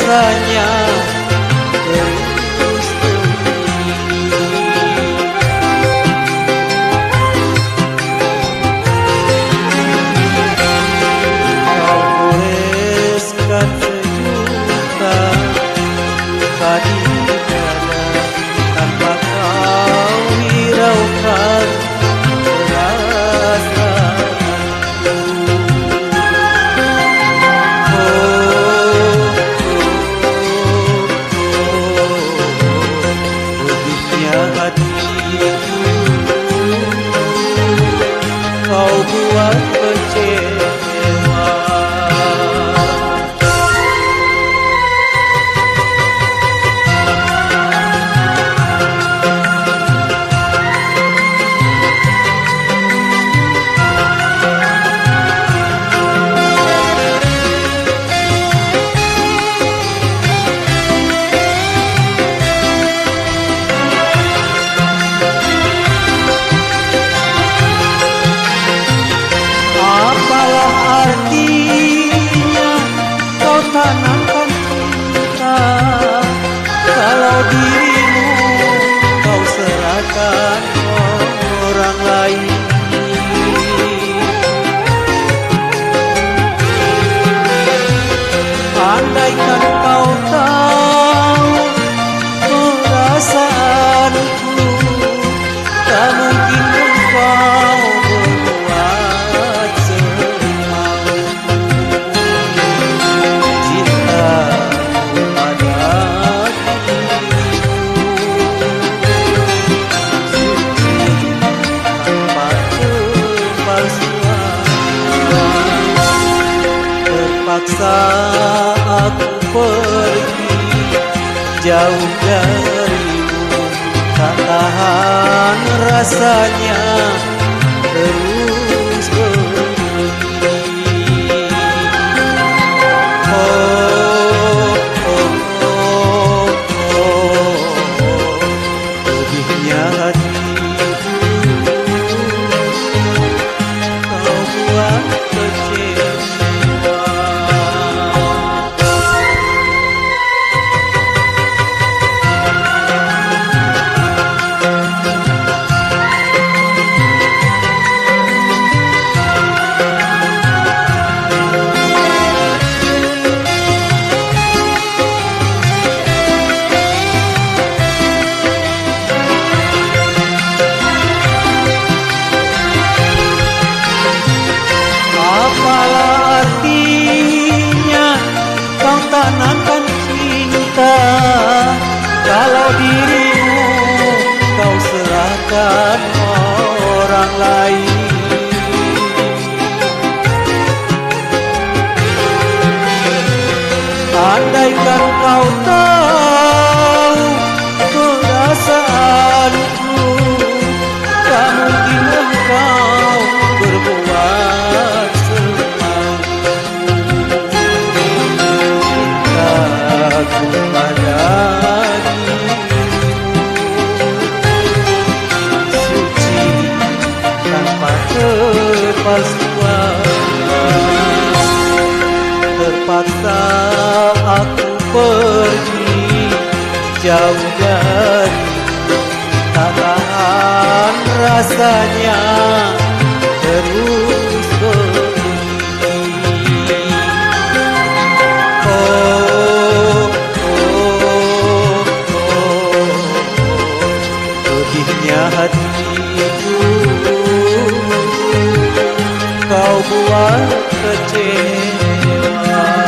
rasanya terus kau goreskan sejuta luka di dada tanpa kau hiraukan kau buat kecewa. Artinya kau tanamkan cinta kalau dirimu kau serahkan orang lain. Andaikan kau tahu perasaanku, tak mungkin engkau berbuat semau. Cinta pada dirimu suci tanpa kepalsuan. Terpaksa aku pergi jauh darimu, tak tahan rasanya terus berdiri. Pedihnya hatiku kau buat kecewa. Apalah artinya kau tanamkan cinta kalau dirimu kau serahkan orang lain. Andaikan kau tahu perasaanku, tak mungkin engkau berbuat semau. Cintaku pada dirimu suci tanpa kepalsuan. Terpaksa aku pergi jauh darimu, tak tahan rasanya terus berdiri. Pedihnya hatiku kau buat kecewa.